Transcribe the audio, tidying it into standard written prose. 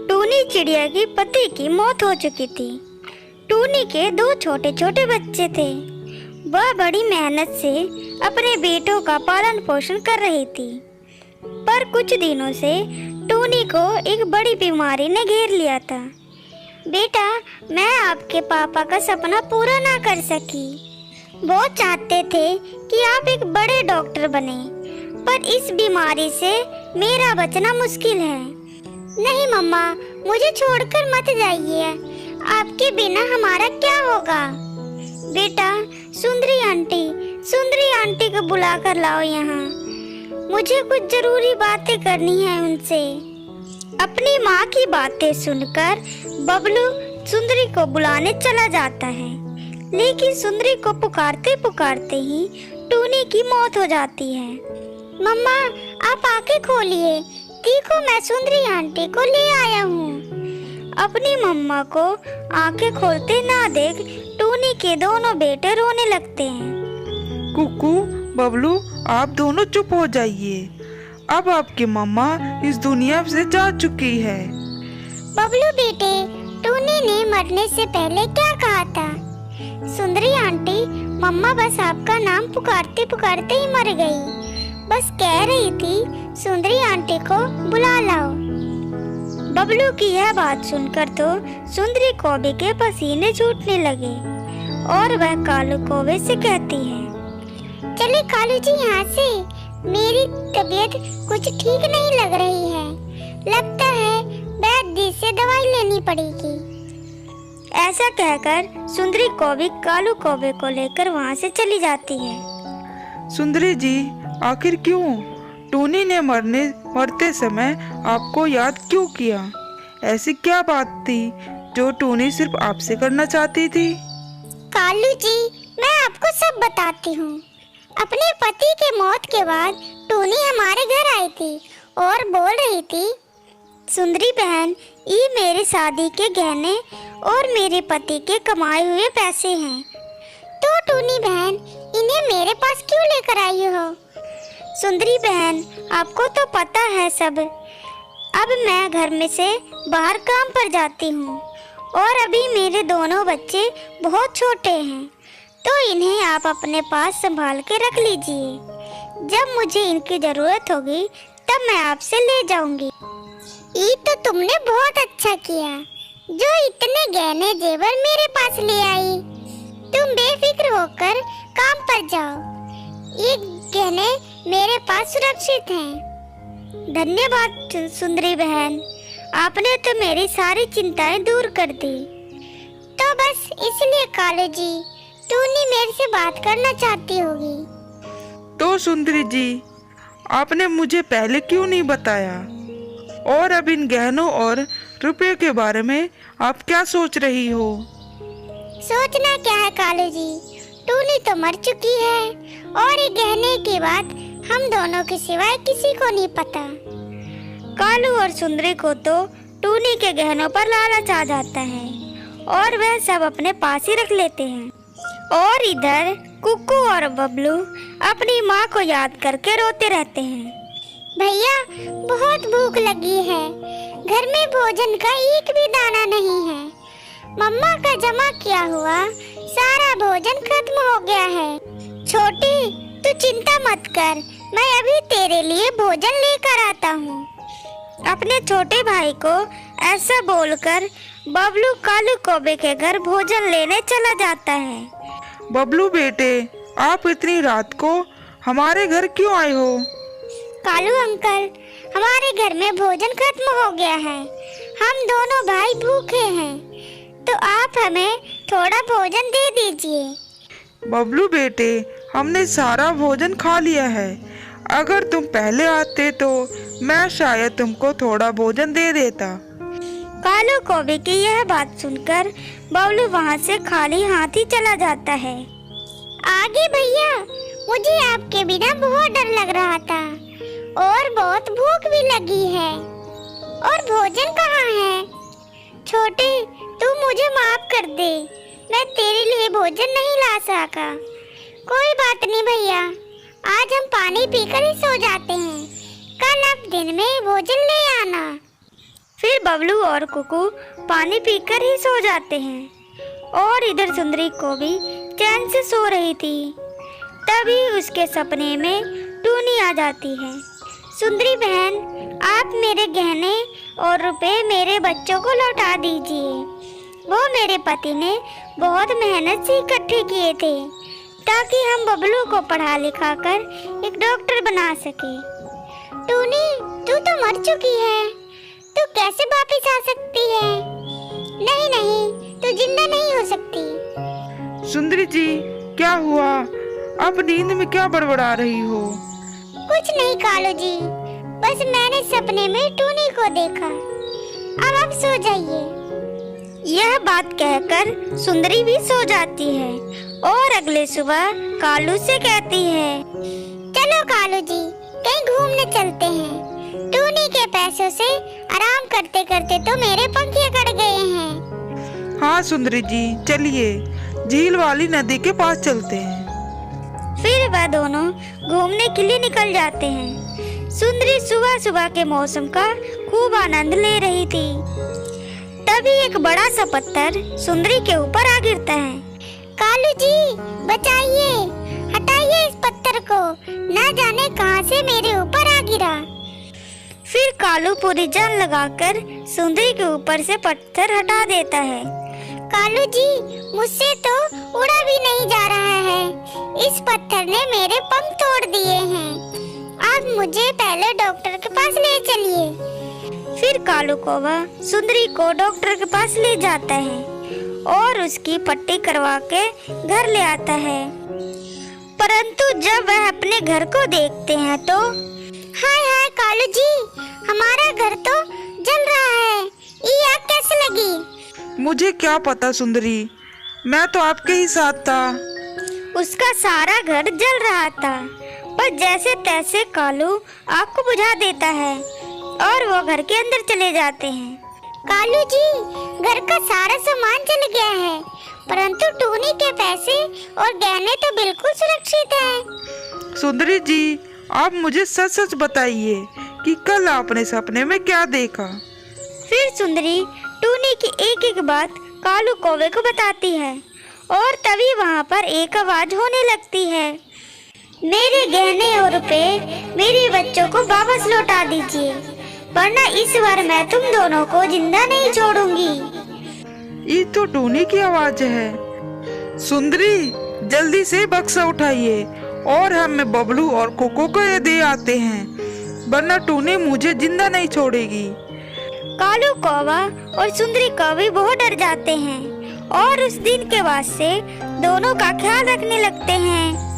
टूनी चिड़िया की पति की मौत हो चुकी थी। टूनी के 2 छोटे छोटे बच्चे थे। वह बड़ी मेहनत से अपने बेटों का पालन पोषण कर रही थी, पर कुछ दिनों से टूनी को एक बड़ी बीमारी ने घेर लिया था। बेटा, मैं आपके पापा का सपना पूरा ना कर सकी। वो चाहते थे कि आप एक बड़े डॉक्टर बने, पर इस बीमारी से मेरा बचना मुश्किल है। नहीं मम्मा, मुझे छोड़कर मत जाइए। आपके बिना हमारा क्या होगा? बेटा, सुंदरी आंटी को बुला कर लाओ यहाँ। मुझे कुछ जरूरी बातें करनी है उनसे। अपनी माँ की बातें सुनकर बबलू सुंदरी को बुलाने चला जाता है, लेकिन सुंदरी को पुकारते पुकारते ही टूनी की मौत हो जाती है। मम्मा, आप आंखें खोलिए, देखो मैं सुंदरी आंटी को ले आया हूँ। अपनी मम्मा को आंखें खोलते ना देख टूनी के दोनों बेटे रोने लगते हैं। कुकू, बबलू, आप दोनों चुप हो जाइए। अब आपकी मम्मा इस दुनिया से जा चुकी है। बबलू बेटे, टूनी ने मरने से पहले क्या कहा था? सुंदरी आंटी, मम्मा बस आपका नाम पुकारते पुकारते ही मर गई। बस कह रही थी सुंदरी आंटी को बुला लाओ। बबलू की यह बात सुनकर तो सुंदरी कौवे के पसीने छूटने लगे और वह कालू कौवे से कहती है, चलिए कालू जी यहाँ से, मेरी तबीयत कुछ ठीक नहीं लग रही है। लगता है वैद्य से दवाई लेनी पड़ेगी। ऐसा कहकर सुंदरी कौवी कालू कौवे को लेकर वहाँ से चली जाती है। सुंदरी जी, आखिर क्यों? टूनी ने मरते समय आपको याद क्यों किया? ऐसी क्या बात थी जो टूनी सिर्फ आपसे करना चाहती थी? कालू जी, मैं आपको सब बताती हूँ। अपने पति के मौत के बाद टूनी हमारे घर आई थी और बोल रही थी, सुंदरी बहन, ये मेरी शादी के गहने और मेरे पति के कमाए हुए पैसे हैं। तो टूनी बहन, इन्हें मेरे पास क्यों लेकर आई हो? सुंदरी बहन, आपको तो पता है सब। अब मैं घर में से बाहर काम पर जाती हूँ और अभी मेरे दोनों बच्चे बहुत छोटे हैं, तो इन्हें आप अपने पास संभाल के रख लीजिए। जब मुझे इनकी जरूरत होगी तब मैं आपसे ले जाऊंगी। ये तो तुमने बहुत अच्छा किया जो इतने गहने जेवर मेरे पास ले आई। तुम बेफिक्र होकर काम पर जाओ। ये गहने मेरे पास सुरक्षित हैं। धन्यवाद सुंदरी बहन, आपने तो मेरी सारी चिंताएं दूर कर दी। तो बस इसलिए कालू जी, टूनी मेरे से बात करना चाहती होगी। तो सुंदरी जी, आपने मुझे पहले क्यों नहीं बताया? और अब इन गहनों और रुपए के बारे में आप क्या सोच रही हो? सोचना क्या है कालू जी, टूनी तो मर चुकी है और ये गहने की बात हम दोनों के सिवाय किसी को नहीं पता। कालू और सुंदरी को तो टूनी के गहनों पर लालच आ जाता है और वह सब अपने पास ही रख लेते हैं। और इधर कुक्कू और बबलू अपनी माँ को याद करके रोते रहते हैं। भैया, बहुत भूख लगी है, घर में भोजन का एक भी दाना नहीं है। मम्मा का जमा किया हुआ सारा भोजन खत्म हो गया है। छोटी, तू चिंता मत कर, मैं अभी तेरे लिए भोजन लेकर आता हूँ। अपने छोटे भाई को ऐसा बोलकर बबलू कालू कौवे के घर भोजन लेने चला जाता है। बबलू बेटे, आप इतनी रात को हमारे घर क्यों आए हो? कालू अंकल, हमारे घर में भोजन खत्म हो गया है। हम दोनों भाई भूखे हैं, तो आप हमें थोड़ा भोजन दे दीजिए। बबलू बेटे, हमने सारा भोजन खा लिया है। अगर तुम पहले आते तो मैं शायद तुमको थोड़ा भोजन दे देता। कालू कौवे की यह बात सुनकर बबलू वहाँ से खाली हाथ ही चला जाता है। आगे भैया, मुझे आपके बिना बहुत डर लग रहा था और बहुत भूख भी लगी है। और भोजन कहाँ है? छोटे, तू मुझे माफ कर दे, मैं तेरे लिए भोजन नहीं ला सका। कोई बात नहीं भैया, आज हम पानी पीकर ही सो जाते हैं। कल आप दिन में भोजन ले आना। फिर बबलू और कुकू पानी पीकर ही सो जाते हैं और इधर सुंदरी को भी चैन से सो रही थी। तभी उसके सपने में टूनी आ जाती है। सुंदरी बहन, आप मेरे गहने और रुपए मेरे बच्चों को लौटा दीजिए। वो मेरे पति ने बहुत मेहनत से इकट्ठे किए थे ताकि हम बबलू को पढ़ा लिखा कर एक डॉक्टर बना सके। टूनी, तू तो मर चुकी है, तू कैसे वापस आ सकती है? नहीं नहीं, तू जिंदा नहीं हो सकती। सुंदरी जी, क्या हुआ? आप नींद में क्या बड़बड़ा रही हो? कुछ नहीं कालू जी, बस मैंने सपने में टूनी को देखा। अब आप सो जाइए। यह बात कहकर सुंदरी भी सो जाती है और अगले सुबह कालू से कहती है, चलो कालू जी, कहीं घूमने चलते हैं। टूनी के पैसों से आराम करते करते तो मेरे पंख कट गए हैं। हाँ सुंदरी जी, चलिए झील वाली नदी के पास चलते हैं। फिर वह दोनों घूमने के लिए निकल जाते हैं। सुंदरी सुबह सुबह के मौसम का खूब आनंद ले रही थी। तभी एक बड़ा सा पत्थर सुंदरी के ऊपर आ गिरता है। कालू जी, बचाइए, हटाइए इस पत्थर को, ना जाने कहां से मेरे ऊपर आ गिरा। फिर कालू पूरी जान लगाकर सुंदरी के ऊपर से पत्थर हटा देता है। कालू जी, मुझसे तो उड़ा भी नहीं जा रहा है, इस पत्थर ने मेरे पंख तोड़ दिए हैं। आप मुझे पहले डॉक्टर के पास ले चलिए। फिर कालू कौवा सुंदरी को डॉक्टर के पास ले जाता है और उसकी पट्टी करवा के घर ले आता है। परंतु जब वह अपने घर को देखते हैं तो हाय हाय कालू जी, हमारा घर तो जल रहा है, ये आग कैसे लगी? मुझे क्या पता सुंदरी, मैं तो आपके ही साथ था। उसका सारा घर जल रहा था, पर जैसे तैसे कालू आग को बुझा देता है और वो घर के अंदर चले जाते हैं। कालू जी, घर का सारा सामान जल गया है, परंतु टूनी के पैसे और गहने तो बिल्कुल सुरक्षित हैं। सुंदरी जी, आप मुझे सच सच बताइए कि कल आपने सपने में क्या देखा? फिर सुंदरी टूनी की एक एक बात कालू कौवे को बताती है और तभी वहाँ पर एक आवाज होने लगती है, मेरे गहने और रुपए मेरे बच्चों को वापस लौटा दीजिए, वरना इस बार मैं तुम दोनों को जिंदा नहीं छोड़ूंगी। ये तो टूनी की आवाज है। सुंदरी, जल्दी से बक्सा उठाइए और हमें बबलू और कोको को ये दे आते हैं, वरना टूनी मुझे जिंदा नहीं छोड़ेगी। कालू कौवा और सुंदरी कौवी बहुत डर जाते हैं और उस दिन के बाद से दोनों का ख्याल रखने लगते हैं।